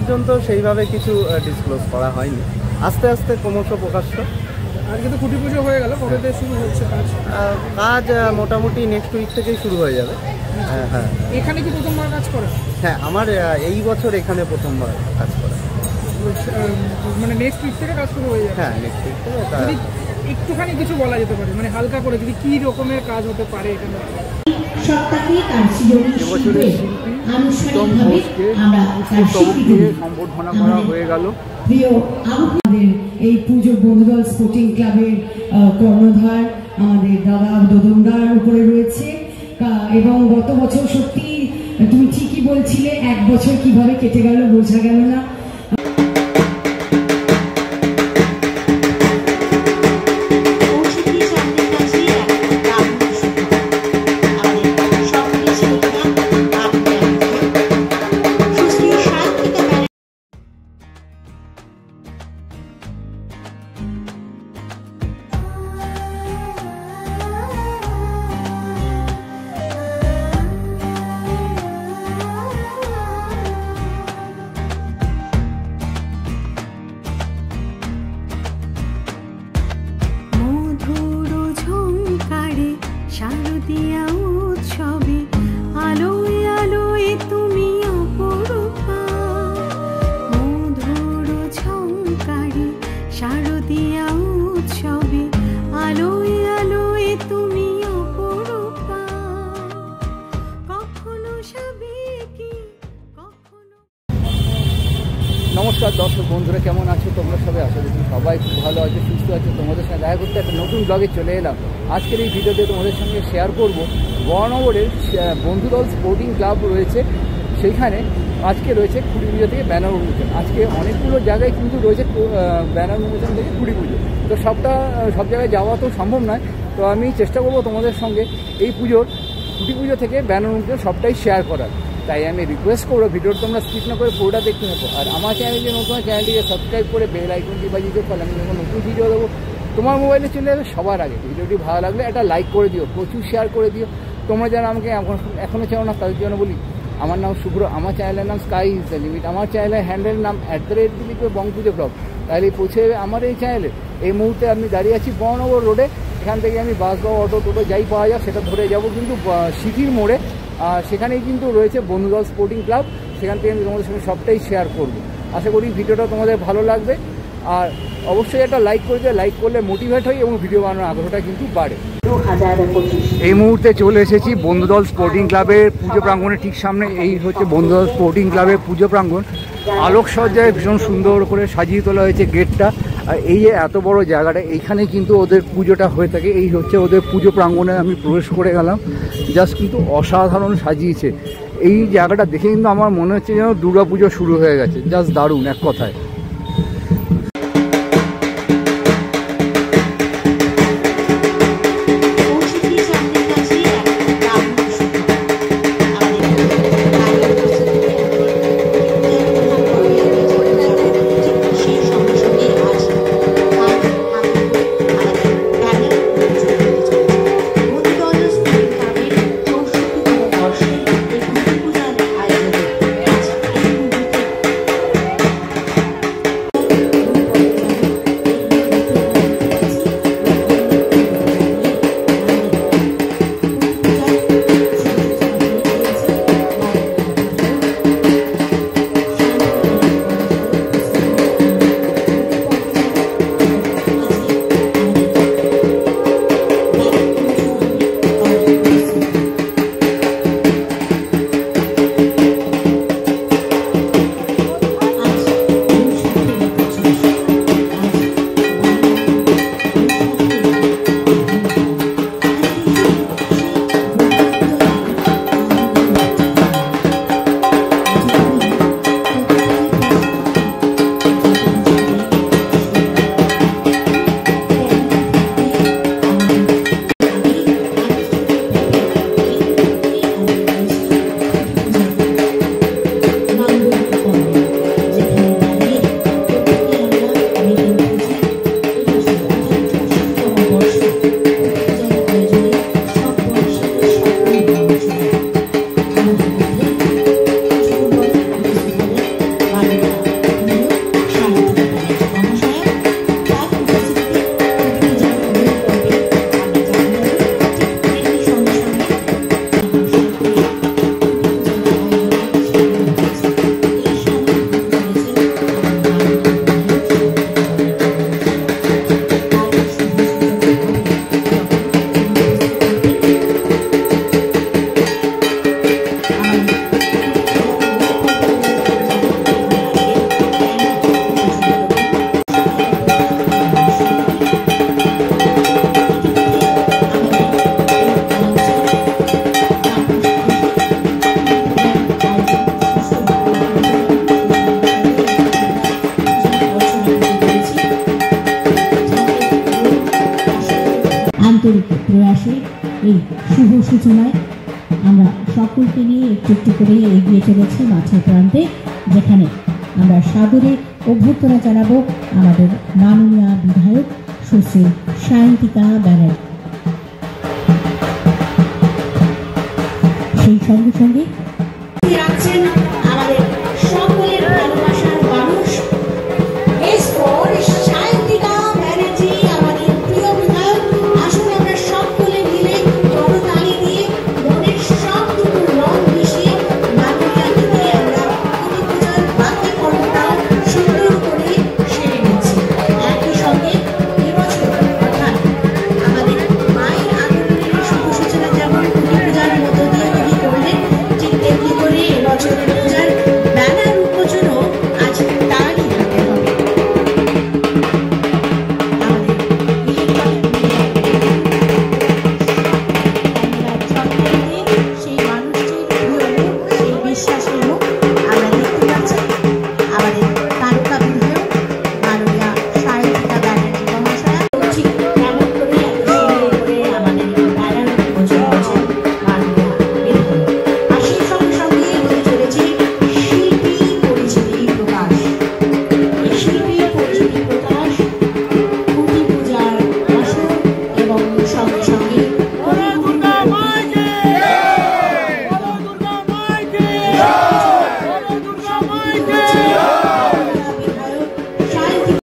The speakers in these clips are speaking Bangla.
পর্যন্ত সেইভাবে কিছু ডিসক্লোজ করা হয়নি, আস্তে আস্তে ক্রমশ প্রকাশ্য। আজকে তো খুঁটি পুজো হয়ে গেল, কবে থেকে শুরু হচ্ছে কাজ? কাজ মোটামুটি নেক্সট উইক থেকেই শুরু হয়ে যাবে। হ্যাঁ। এখানে কি প্রথমবার কাজ করে? হ্যাঁ, আমার এই বছর এখানে প্রথমবার কাজ করা। মানে নেক্সট উইক থেকে কাজ শুরু হয়ে যাবে? হ্যাঁ, নেক্সট উইক থেকে। যদি একটুখানি কিছু বলা যেতে পারে, মানে হালকা করে, যদি কি রকমের কাজ হতে পারে এখানে? সম্বর্ধনা করা হয়ে গেল। প্রিয় আমাদের এই পুজো বন্ধুদল স্পোর্টিং ক্লাবের কর্ণধার আমাদের দাদা দোদমদার উপরে রয়েছে। এবং গত বছর সত্যি তুমি ঠিকই বলছিলে, এক বছর কিভাবে কেটে গেল বোঝা গেল না। শারদীয়া উৎসবে আলোয় আলোয় তুমি অপরূপা, মধুর ঝংকারে শারদীয়া উৎসবে আলোয় আলোয় তুমি অপরূপা, কখনো সাবেকি কখনো। নমস্কার দর্শক বন্ধুরা, কেমন আছো তোমরা? সবাই আশা করি সবাই খুব ভালো আছে, সুস্থ আছে। তোমাদের সঙ্গে দেখা করতে একটা নতুন ব্লগে চলে এলাম। আজকের এই ভিডিওতে তোমাদের সঙ্গে শেয়ার করব বরানগরের বন্ধুদল স্পোর্টিং ক্লাব রয়েছে, সেইখানে আজকে রয়েছে খুঁটি পুজো থেকে ব্যানার উন্মোচন। আজকে অনেকগুলো জায়গায় কিন্তু রয়েছে ব্যানার উন্মোচন থেকে খুঁটি পুজো। তো সব জায়গায় যাওয়া তো সম্ভব নয়, তো আমি চেষ্টা করব তোমাদের সঙ্গে এই পুজোর খুঁটি পুজো থেকে ব্যানার উন্মোচন সবটাই শেয়ার করার। তাই আমি রিকোয়েস্ট করবো ভিডিওটা তোমরা স্কিপ না করে পুরোটা দেখতে থাকো। আর আমার চ্যানেলে নতুন, চ্যানেলটিকে সাবস্ক্রাইব করে বেল আইকনটি বাজিয়ে দিও, ফলে আমি যখন নতুন ভিডিও দেবো তোমার মোবাইলে চলে যাবে সবার আগে। ভিডিওটি ভালো লাগলে একটা লাইক করে দিও, প্রচুর শেয়ার করে দিও। তোমরা যারা আমাকে এখনও চেনো না তাদের জন্য বলি, আমার নাম শুভ্র, আমার চ্যানেলের নাম স্কাই ইজ দ্য লিমিট, আমার চ্যানেলের হ্যান্ডেলের নাম @লিখবে বংপুজো ব্লগ, তাহলে পৌঁছে যাবে আমার এই চ্যানেলে। এই মুহূর্তে আমি দাঁড়িয়ে আছি বরানগর রোডে। এখান থেকে আমি বাস বা অটো টোটো যাই পাওয়া যায় সেটা ধরে যাব কিন্তু সিটির মোড়ে। সেখানেই কিন্তু রয়েছে বন্ধুদল স্পোর্টিং ক্লাব, সেখান থেকে আমি তোমাদের সঙ্গে সবটাই শেয়ার করব। আশা করি ভিডিওটা তোমাদের ভালো লাগবে, আর অবশ্যই একটা লাইক করে দিও। লাইক করলে মোটিভেট হয় এবং ভিডিও বানানোর আগ্রহটা কিন্তু বাড়ে। এই মুহূর্তে চলে এসেছি বন্ধুদল স্পোর্টিং ক্লাবের পুজো প্রাঙ্গণের ঠিক সামনে। এই হচ্ছে বন্ধুদল স্পোর্টিং ক্লাবের পুজো প্রাঙ্গণ। আলোকসজ্জায় ভীষণ সুন্দর করে সাজিয়ে তোলা হয়েছে গেটটা। আর এই যে এত বড় জায়গাটা, এইখানে কিন্তু ওদের পুজোটা হয়ে থাকে। এই হচ্ছে ওদের পুজো প্রাঙ্গণে আমি প্রবেশ করে গেলাম। জাস্ট কিন্তু অসাধারণ সাজিয়েছে এই জায়গাটা দেখে, কিন্তু আমার মনে হচ্ছে যেন দুর্গা পুজো শুরু হয়ে গেছে। জাস্ট দারুণ এক কথায়। জড়িত প্রয়াসে এই শুভ সূচনায় আমরা সকলকে নিয়ে একটু একটু করে এগিয়ে চলেছি মাঠের প্রান্তে, যেখানে আমরা সাদরে অভ্যর্থনা জানাবো আমাদের মাননীয় বিধায়ক সুশ্রী সায়ন্তিকা ব্যানার্জি। সেই সঙ্গে সঙ্গে রাখছেন আমাদের সকলের ভালোবাসার মানুষ এসপর সায়ন্তিকা ব্যানার্জি, আমাদের প্রিয় বিধায়ক। আসলে আমরা সকলে মিলে করতালি দিয়ে মনের সব দুটো রং মিশিয়ে মাননীয়াকে আমরা কুটি পূজার বাকি পর্বটাও সুন্দর করে সেরে নিচ্ছি। একই সঙ্গে এবছর অর্থাৎ আমাদের মায়ের আগমনের শুভ সূচনা যেমন কুটি পূজার মধ্য দিয়ে তিনি করলেন, ঠিক তেমনি করে এবছরের পূজার ব্যানার উন্মোচনও আজ তারই হাতে হবে। সেই মানুষটির প্রিয় মুখ, সেই বিশ্বাসের মুখ আমরা দেখতে পাচ্ছি আমাদের তারকা বিধায়ক মাননীয়া সায়ন্তিকা ব্যানার্জি মহাশয়া। ঠিক তেমন করে এত সুন্দর করে আমাদের ব্যানার উন্মোচন হয়েছে মাননীয়া বিধায়ক। আর সেই সঙ্গে সঙ্গে হতে চলেছে শিল্পী পরিচিতি প্রকাশ। এই শিল্পী পরিচিতি প্রকাশ কুটি পূজার আসর এবং সঙ্গে সঙ্গে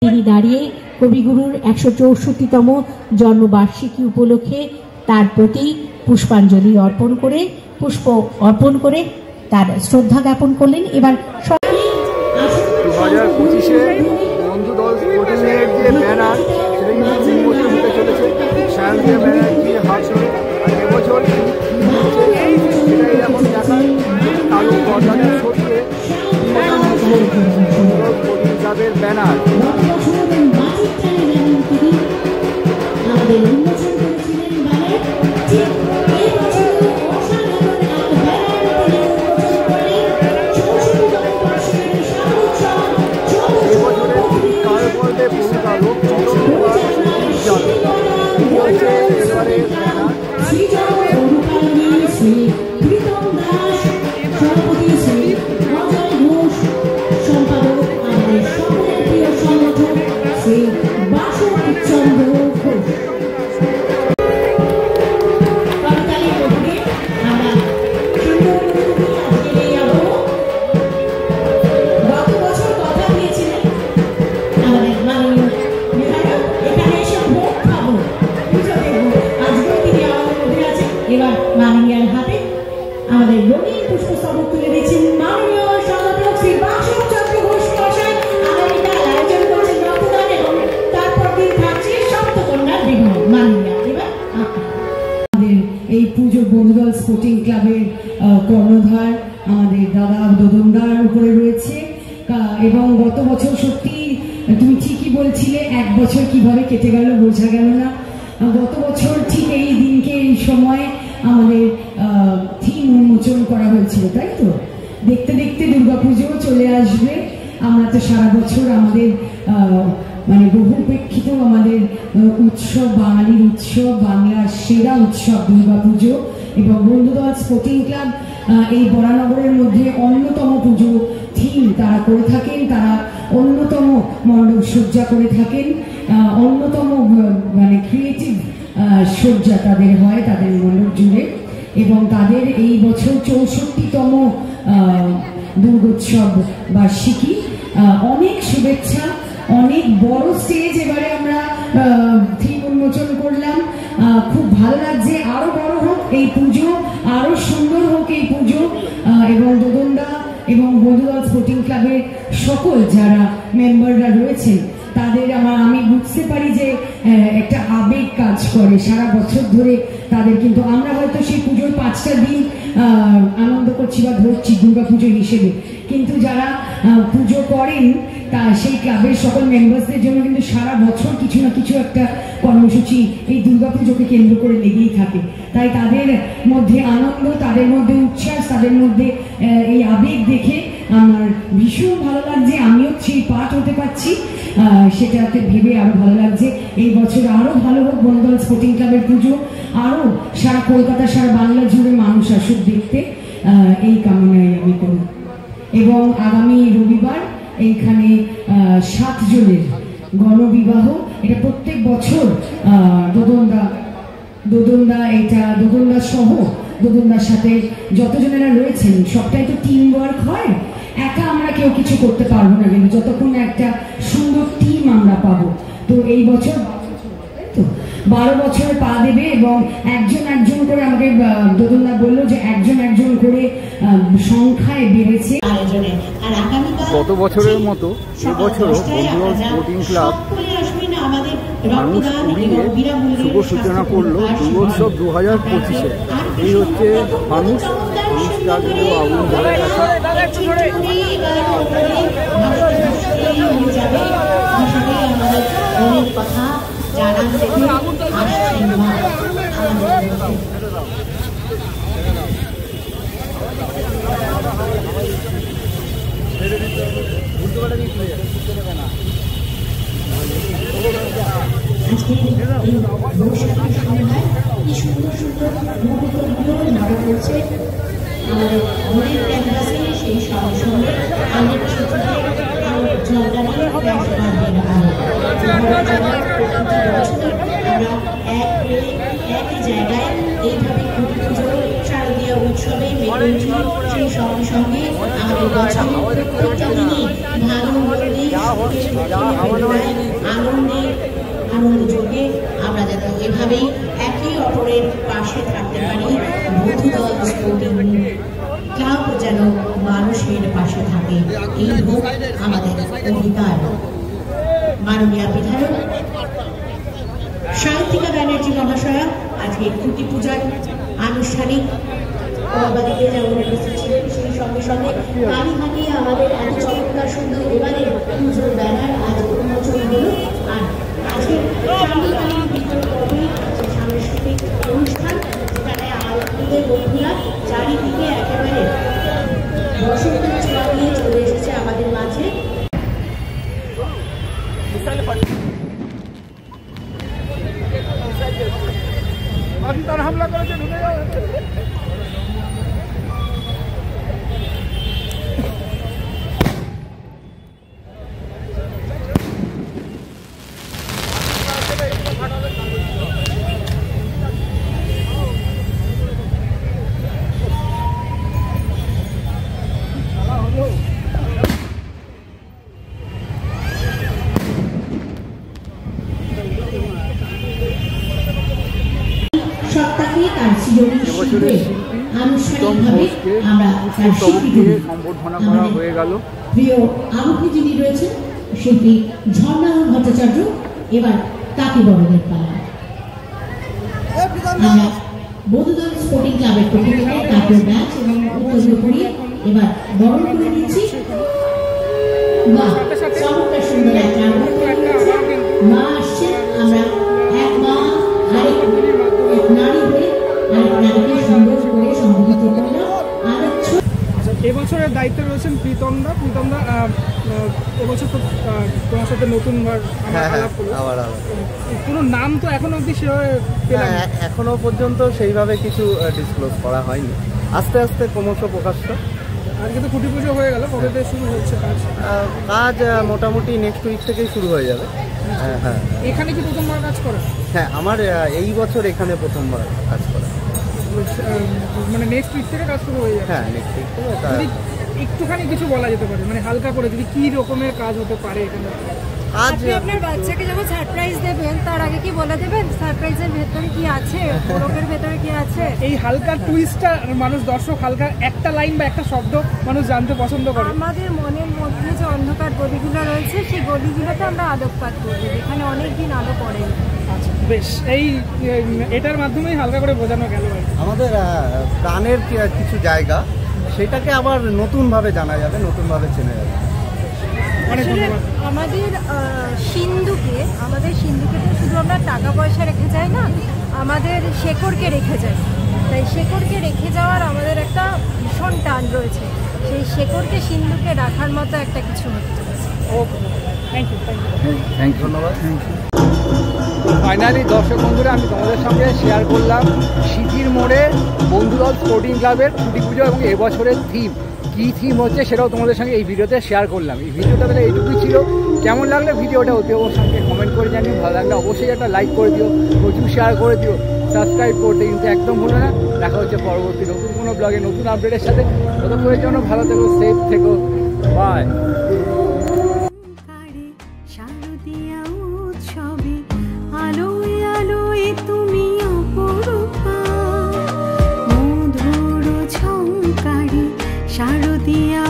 তিনি দাঁড়িয়ে কবিগুরুর ১৬৪তম জন্মবার্ষিকী উপলক্ষে তার প্রতি পুষ্পাঞ্জলি অর্পণ করে তার শ্রদ্ধা জ্ঞাপন করলেন। এবার 2025-এ বন্ধু দল স্পোর্টিংয়ের যে ব্যানার সেটা কিন্তু উন্মোচন হতে চলেছে সায়ন্তিকা ব্যানার্জির হাত ধরে। আর এবছর সেটাই এখন দেখার কালো পর্দাটা সরিয়ে স্পোর্টিং ক্লাবের ব্যানার। আমাদের উন্মোচন করেছিলেন ব্যানার, ঠিক এই বছরও অসাধারণ এক ব্যানার তিনি উন্মোচন করলেন। 64তম বর্ষের শারদোৎসব এবছরের কার পর্বে পরিচালক চট্টগ্রাম এবারের ব্যানার। শ্রী প্রীতম দাস, সভাপতি শ্রী অজয় ঘোষ, সম্পাদক আমাদের সকলের প্রিয় সংগঠক শ্রী বাসক চন্দ্র ঘোষ। করতালির মধ্যে আমরা সুন্দর করে আজকে যাব। গত বছর কথা দিয়েছিলেন আমাদের মাননীয় বিধায়ক, এখানে এসে ভোগ খাবো, পুজো দেবো। আজকেও তিনি আমাদের মধ্যে আছেন। এবার মাননীয়ার হাতে আমাদের রঙিন পুষ্পস্তবক তুলে দিচ্ছেন মাননীয় সংগঠক শ্রী বাসক চন্দ্র ঘোষ মহাশয়। আগামীকাল আয়োজন করছেন রক্তদান এবং তারপর দিন থাকছে সপ্তকন্যার বিবাহ। মাননীয়া, এবার আমাদের এই পুজো বন্ধুদল স্পোর্টিং ক্লাবের কর্ণধার আমাদের দাদা দোদনদার উপরে রয়েছে। এবং গত বছর সত্যি তুমি ঠিকই বলছিলে, এক বছর কিভাবে কেটে গেল বোঝা গেল না। গত বছর ঠিক এই দিনকে এই সময় আমাদের থিম উন্মোচন করা হয়েছিল, তাই তো? দেখতে দেখতে দুর্গাপুজোও চলে আসবে। আমরা তো সারা বছর আমাদের মানে বহু উপেক্ষিত আমাদের উৎসব, বাঙালির উৎসব, বাংলার সেরা উৎসব দুর্গাপুজো। এবং বন্ধুদল স্পোর্টিং ক্লাব এই বরানগরের মধ্যে অন্যতম পুজো থিম তারা করে থাকেন। তারা অন্যতম মণ্ডপ সজ্জা করে থাকেন, অন্যতম মানে ক্রিয়েটিভ সজ্জা তাদের হয় তাদের মণ্ডপ জুড়ে। এবং তাদের এই বছর 64তম দুর্গোৎসব বার্ষিকী। অনেক শুভেচ্ছা, অনেক বড় স্টেজ এবারে আমরা থিম উন্মোচন করলাম। খুব ভালো লাগছে। আরো বড় হোক এই পুজো, আরো সুন্দর হোক এই পুজো। এবং দোদনদা এবং বন্ধুদল স্পোর্টিং ক্লাবের সকল যারা মেম্বাররা রয়েছে তাদের আমি বুঝতে পারি যে একটা আবেগ কাজ করে সারা বছর ধরে তাদের। কিন্তু আমরা হয়তো সেই পুজোর 5টা দিন আনন্দ করছি বা ধরছি দুর্গাপুজো হিসেবে, কিন্তু যারা পুজো করেন তা সেই ক্লাবের সকল মেম্বারসদের জন্য কিন্তু সারা বছর কিছু না কিছু একটা কর্মসূচি এই দুর্গাপুজোকে কেন্দ্র করে লেগেই থাকে। তাই তাদের মধ্যে আনন্দ, তাদের মধ্যে উচ্ছ্বাস, তাদের মধ্যে এই আবেগ দেখে আমার ভীষণ ভালো লাগছে, আমিও সেই পার্ট হতে পারছি, সেটাকে ভেবে আরো ভালো লাগছে। এই বছর আরো ভালো হোক বন্ধুদল স্পোর্টিং ক্লাবের পুজো, আরো সারা কলকাতা সারা বাংলা জুড়ে মানুষ আসুক দেখতে, এই কামনাই আমি করি। এবং আগামী রবিবার এইখানে 7 জনের গণবিবাহ, এটা প্রত্যেক বছর দোদনদা সহ দোদনদার সাথে যতজনেরা রয়েছেন সবটাই তো টিম ওয়ার্ক হয়, একা আমরা কেউ কিছু করতে পারবো না, কিন্তু যতক্ষণ একটা সুন্দর টিম আমরা পাবো। তো এই বছর তো 12 বছরে পা দেবে এবং একজন করে আমাকে দোদনদা বললো যে একজন করে সংখ্যায় বেড়েছে। গত বছরের মতো এবছরও বন্ধুদল স্পোর্টিং ক্লাব মানুষ উড়িয়ে শুভ সূচনা করলো দুর্গোৎসব 2025-এ। এই হচ্ছে মানুষটা কিন্তু আগুন ধরে গেছে। আজকে এই বৈশাখী সন্ধ্যায় কি সুন্দর সুন্দর মুহূর্তগুলো নাটক করছে আমাদের মনের ক্যানভাসে। সেই সঙ্গে সঙ্গে আমাদের সেটিকে আরো জলদানি ফ্ল্যাশ বাঁধবেন। আমরা একই জায়গায় এইভাবে খুঁটি পুজো শারদীয় উৎসবে মেতে উঠি। সেই সঙ্গে সঙ্গে আমাদের বছর প্রত্যেকটা দিনই ভালো আনন্দ যোগে আমরা যাতে এভাবেই একে অপরের পাশে থাকতে পারি। বন্ধুদল স্পোর্টিং ক্লাব যেন মানুষের পাশে থাকে, এই হোক আমাদের অধিকার। মাননীয় বিধায়ক সাহিত্যিকা ব্যানার্জি মহাশয়া আজকে খুঁটি পূজার আনুষ্ঠানিক পর্বাদিতে যেমন উপস্থিত ছিলেন, সেই সঙ্গে সঙ্গে কালীঘাটে আমাদের এত চমৎকার সুন্দর এবারে পুজোর ব্যানার আজ উন্মোচন হল। আর আজকের সাংস্কৃতিক বিতরণ পর্বে সাংস্কৃতিক অনুষ্ঠান, যেখানে আমাদের বন্ধুরা চারিদিকে একেবারে বসন্তের ছোঁয়া নিয়ে চলে এসেছে আমাদের মাঝে। হামলা করেছে ঢুকে যাবে। সপ্তাহে তার সৃজনী আনুষ্ঠানিকভাবে আমরা তার স্বীকৃতি সম্বর্ধনা করা হয়ে গেল। প্রিয় আরোহী যিনি রয়েছেন শিল্পী ঝর্ণা ভট্টাচার্য, এবার তাকে বড়দের পালা। আমরা বন্ধুদল স্পোর্টিং ক্লাবের পক্ষ থেকে তাকে ম্যাচ এবং উত্তর করিয়ে এবার বরণ করে নিচ্ছি। মা চমৎকার সুন্দর একটা মা আসছেন, আমরা এক মা আরেক নারী হয়ে আরেক নারীকে সুন্দর করে সম্বোধিত করলাম। এবছরের দায়িত্বে রয়েছেন প্রীতমদা। এবছর তো তোমার সাথে নতুনবার আলাপ করলো, কোনো নাম তো এখনো অবধি সেভাবে পেলাম না। এখনো পর্যন্ত সেইভাবে কিছু ডিসক্লোজ করা হয়নি, আস্তে আস্তে ক্রমশ প্রকাশ্য। আজকে তো খুঁটি পুজো হয়ে গেল, কবে থেকে শুরু হচ্ছে কাজ? কাজ মোটামুটি নেক্সট উইক থেকেই শুরু হয়ে যাবে। হ্যাঁ, এখানে কি প্রথমবার কাজ করে? হ্যাঁ, আমার এই বছর এখানে প্রথমবার কাজ করা। মানে নেক্সট উইক থেকে কাজ শুরু হয়ে যাবে? হ্যাঁ, নেক্সট উইক থেকে। যদি একটুখানি কিছু বলা যেতে পারে, মানে হালকা করে, যদি কি রকমের কাজ হতে পারে এখানে? আপনি আপনার বাচ্চাকে যখন সারপ্রাইজ দেবেন তার আগে কি বলে দেবেন সারপ্রাইজের ভেতরে কি আছে, মোড়কের ভেতরে কি আছে? এই হালকা টুইস্টটা মানুষ, দর্শক হালকা একটা লাইন বা একটা শব্দ মানুষ জানতে পছন্দ করে। আমাদের মনের মধ্যে যে অন্ধকার গলিগুলো রয়েছে সেই গলিগুলোতে আমরা আলোকপাত করবো, যেখানে অনেকদিন আলো পড়ে। আচ্ছা, বেশ, এটার মাধ্যমেই হালকা করে বোঝানো গেল। আমাদের প্রাণের কিছু জায়গা, সেটাকে আবার নতুনভাবে জানা যাবে, নতুনভাবে চেনা যাবে। আমাদের সিন্ধুকে তো শুধু আমরা টাকা পয়সা রেখে যাই না, আমাদের শেকড়কে রেখে যাই। তাই শেকড়কে রেখে যাওয়ার আমাদের একটা ভীষণ টান রয়েছে। সেই শেকড়কে সিন্ধুকে রাখার মতো একটা কিছু হতে চলেছে। Okay, thank you. Thank you. ধন্যবাদ। ফাইনালি দর্শক বন্ধুরা, আমি তোমাদের সঙ্গে শেয়ার করলাম সিঁথির মোড়ে বন্ধুদল স্পোর্টিং ক্লাবের ছুটি পুজো এবং এবছরের থিম। কী থিম হচ্ছে সেটাও তোমাদের সঙ্গে এই ভিডিওতে শেয়ার করলাম। এই ভিডিওটা তাহলে এইটুকুই ছিল। কেমন লাগলে ভিডিওটা অতি অবশ্যই কমেন্ট করে জানিও। ভালো লাগলে অবশ্যই একটা লাইক করে দিও, প্রচুর শেয়ার করে দিও, সাবস্ক্রাইব করতে কিন্তু একদম ভুলো না। দেখা হচ্ছে পরবর্তী নতুন কোনো ব্লগে নতুন আপডেটের সাথে। ততক্ষণের জন্য ভালো থেকো, সেফ থেকো, বাই। শারদীয়া উৎসবে আলোয় আলোয় তুমি অপরূপা, মধুর ঝংকারে শারদীয়া